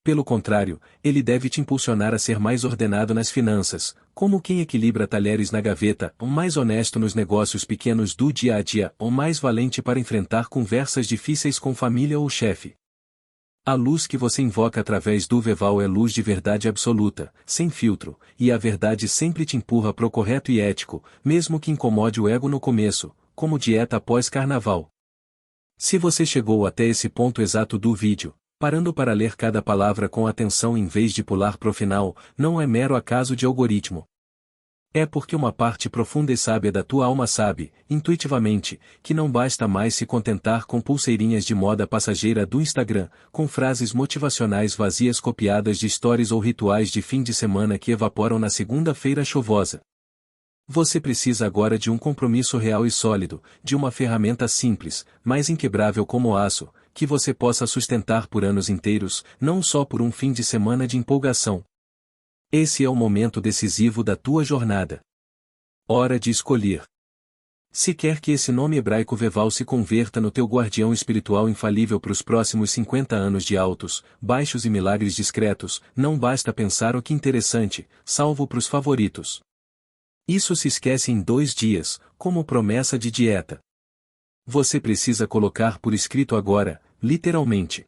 Pelo contrário, ele deve te impulsionar a ser mais ordenado nas finanças, como quem equilibra talheres na gaveta, ou mais honesto nos negócios pequenos do dia a dia, ou mais valente para enfrentar conversas difíceis com família ou chefe. A luz que você invoca através do Veval é luz de verdade absoluta, sem filtro, e a verdade sempre te empurra pro correto e ético, mesmo que incomode o ego no começo, como dieta após carnaval. Se você chegou até esse ponto exato do vídeo, parando para ler cada palavra com atenção em vez de pular pro final, não é mero acaso de algoritmo. É porque uma parte profunda e sábia da tua alma sabe, intuitivamente, que não basta mais se contentar com pulseirinhas de moda passageira do Instagram, com frases motivacionais vazias copiadas de stories ou rituais de fim de semana que evaporam na segunda-feira chuvosa. Você precisa agora de um compromisso real e sólido, de uma ferramenta simples, mas inquebrável como aço, que você possa sustentar por anos inteiros, não só por um fim de semana de empolgação. Esse é o momento decisivo da tua jornada. Hora de escolher. Se quer que esse nome hebraico Veval se converta no teu guardião espiritual infalível para os próximos 50 anos de altos, baixos e milagres discretos, não basta pensar o que interessante, salvo para os favoritos. Isso se esquece em 2 dias, como promessa de dieta. Você precisa colocar por escrito agora, literalmente.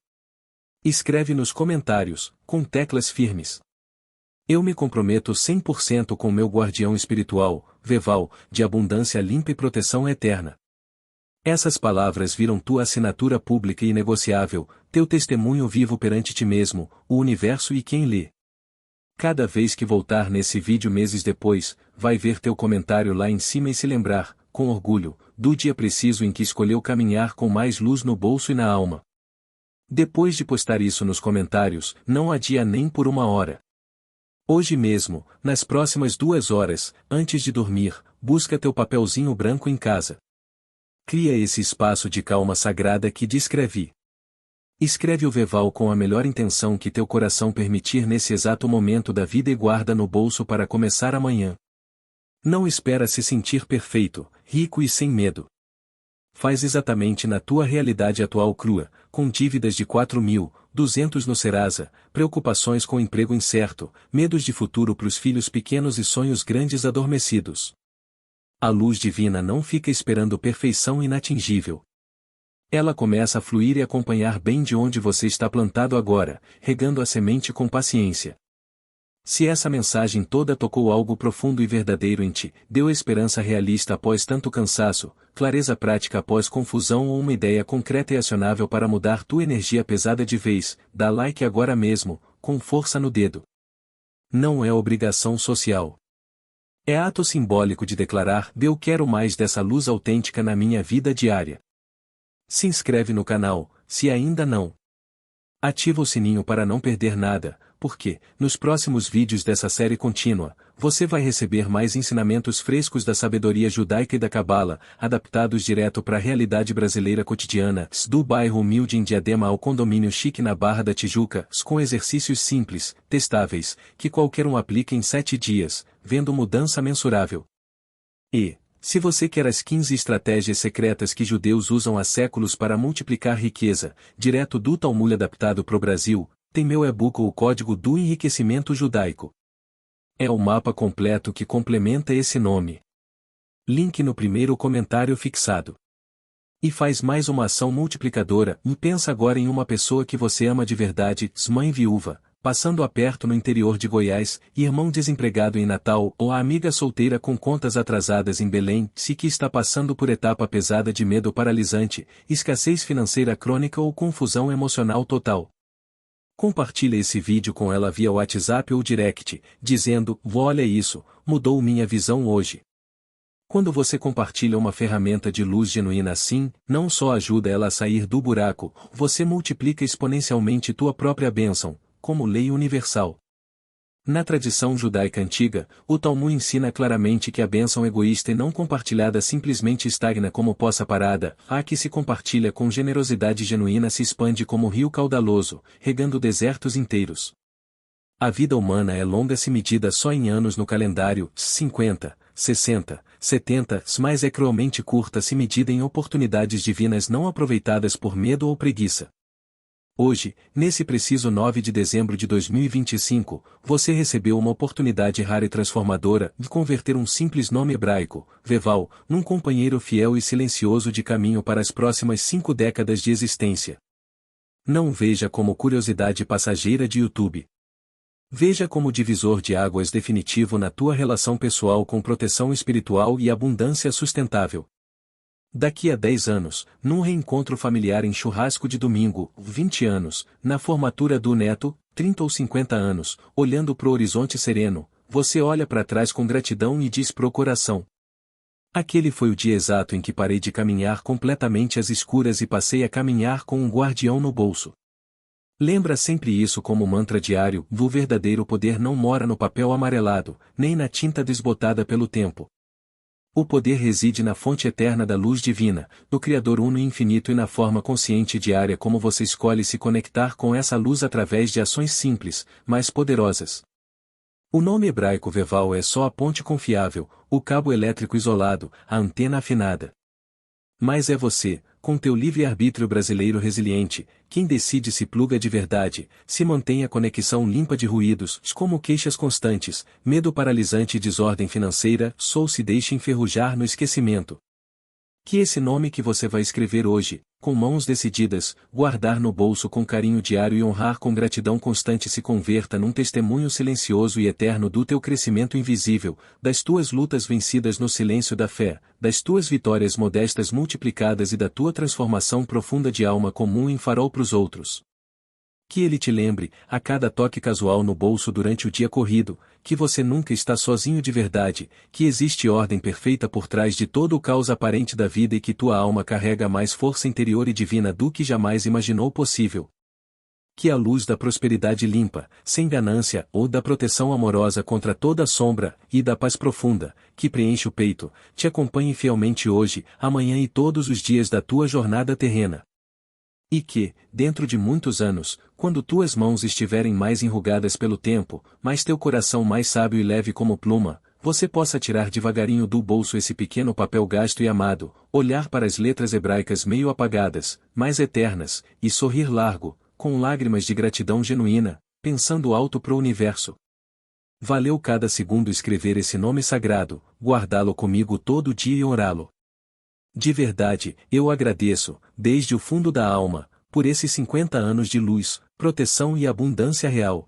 Escreve nos comentários, com teclas firmes. Eu me comprometo 100% com meu guardião espiritual, Veval, de abundância limpa e proteção eterna. Essas palavras viram tua assinatura pública e inegociável, teu testemunho vivo perante ti mesmo, o universo e quem lê. Cada vez que voltar nesse vídeo meses depois, vai ver teu comentário lá em cima e se lembrar, com orgulho, do dia preciso em que escolheu caminhar com mais luz no bolso e na alma. Depois de postar isso nos comentários, não adia nem por 1 hora. Hoje mesmo, nas próximas 2 horas, antes de dormir, busca teu papelzinho branco em casa. Cria esse espaço de calma sagrada que descrevi. Escreve o Veval com a melhor intenção que teu coração permitir nesse exato momento da vida e guarda no bolso para começar amanhã. Não espera se sentir perfeito, rico e sem medo. Faz exatamente na tua realidade atual crua, com dívidas de 4.200 no Serasa, preocupações com emprego incerto, medos de futuro pros filhos pequenos e sonhos grandes adormecidos. A luz divina não fica esperando perfeição inatingível. Ela começa a fluir e acompanhar bem de onde você está plantado agora, regando a semente com paciência. Se essa mensagem toda tocou algo profundo e verdadeiro em ti, deu esperança realista após tanto cansaço, clareza prática após confusão ou uma ideia concreta e acionável para mudar tua energia pesada de vez, dá like agora mesmo, com força no dedo. Não é obrigação social. É ato simbólico de declarar: eu quero mais dessa luz autêntica na minha vida diária. Se inscreve no canal, se ainda não. Ativa o sininho para não perder nada, porque, nos próximos vídeos dessa série contínua, você vai receber mais ensinamentos frescos da sabedoria judaica e da Cabala, adaptados direto para a realidade brasileira cotidiana, do bairro humilde em Diadema ao condomínio chique na Barra da Tijuca, com exercícios simples, testáveis, que qualquer um aplica em 7 dias, vendo mudança mensurável. E, se você quer as 15 estratégias secretas que judeus usam há séculos para multiplicar riqueza, direto do Talmud adaptado para o Brasil, tem meu e-book O Código do Enriquecimento Judaico. É o mapa completo que complementa esse nome. Link no primeiro comentário fixado. E faz mais uma ação multiplicadora, e pensa agora em uma pessoa que você ama de verdade, mãe viúva, passando aperto no interior de Goiás, irmão desempregado em Natal, ou a amiga solteira com contas atrasadas em Belém, se que está passando por etapa pesada de medo paralisante, escassez financeira crônica ou confusão emocional total. Compartilhe esse vídeo com ela via WhatsApp ou direct, dizendo: olha isso, mudou minha visão hoje. Quando você compartilha uma ferramenta de luz genuína assim, não só ajuda ela a sair do buraco, você multiplica exponencialmente tua própria bênção, como lei universal. Na tradição judaica antiga, o Talmud ensina claramente que a bênção egoísta e não compartilhada simplesmente estagna como poça parada, a que se compartilha com generosidade genuína se expande como rio caudaloso, regando desertos inteiros. A vida humana é longa se medida só em anos no calendário, 50, 60, 70, mas é cruelmente curta se medida em oportunidades divinas não aproveitadas por medo ou preguiça. Hoje, nesse preciso 9 de dezembro de 2025, você recebeu uma oportunidade rara e transformadora de converter um simples nome hebraico, Veval, num companheiro fiel e silencioso de caminho para as próximas 5 décadas de existência. Não veja como curiosidade passageira de YouTube. Veja como divisor de águas definitivo na tua relação pessoal com proteção espiritual e abundância sustentável. Daqui a 10 anos, num reencontro familiar em churrasco de domingo, 20 anos, na formatura do neto, 30 ou 50 anos, olhando pro horizonte sereno, você olha para trás com gratidão e diz pro coração: aquele foi o dia exato em que parei de caminhar completamente às escuras e passei a caminhar com um guardião no bolso. Lembra sempre isso como mantra diário: o verdadeiro poder não mora no papel amarelado, nem na tinta desbotada pelo tempo. O poder reside na fonte eterna da luz divina, no Criador uno e infinito e na forma consciente diária como você escolhe se conectar com essa luz através de ações simples, mas poderosas. O nome hebraico Veval é só a ponte confiável, o cabo elétrico isolado, a antena afinada. Mas é você, com teu livre-arbítrio brasileiro resiliente, quem decide se pluga de verdade, se mantém a conexão limpa de ruídos, como queixas constantes, medo paralisante e desordem financeira, ou se deixa enferrujar no esquecimento. Que esse nome que você vai escrever hoje, com mãos decididas, guardar no bolso com carinho diário e honrar com gratidão constante se converta num testemunho silencioso e eterno do teu crescimento invisível, das tuas lutas vencidas no silêncio da fé, das tuas vitórias modestas multiplicadas e da tua transformação profunda de alma comum em farol pros outros. Que ele te lembre, a cada toque casual no bolso durante o dia corrido, que você nunca está sozinho de verdade, que existe ordem perfeita por trás de todo o caos aparente da vida e que tua alma carrega mais força interior e divina do que jamais imaginou possível. Que a luz da prosperidade limpa, sem ganância, ou da proteção amorosa contra toda sombra, e da paz profunda, que preenche o peito, te acompanhe fielmente hoje, amanhã e todos os dias da tua jornada terrena. E que, dentro de muitos anos, quando tuas mãos estiverem mais enrugadas pelo tempo, mas teu coração mais sábio e leve como pluma, você possa tirar devagarinho do bolso esse pequeno papel gasto e amado, olhar para as letras hebraicas meio apagadas, mas eternas, e sorrir largo, com lágrimas de gratidão genuína, pensando alto pro universo. Valeu cada segundo escrever esse nome sagrado, guardá-lo comigo todo dia e orá-lo. De verdade, eu agradeço, desde o fundo da alma, por esses 50 anos de luz, proteção e abundância real.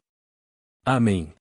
Amém.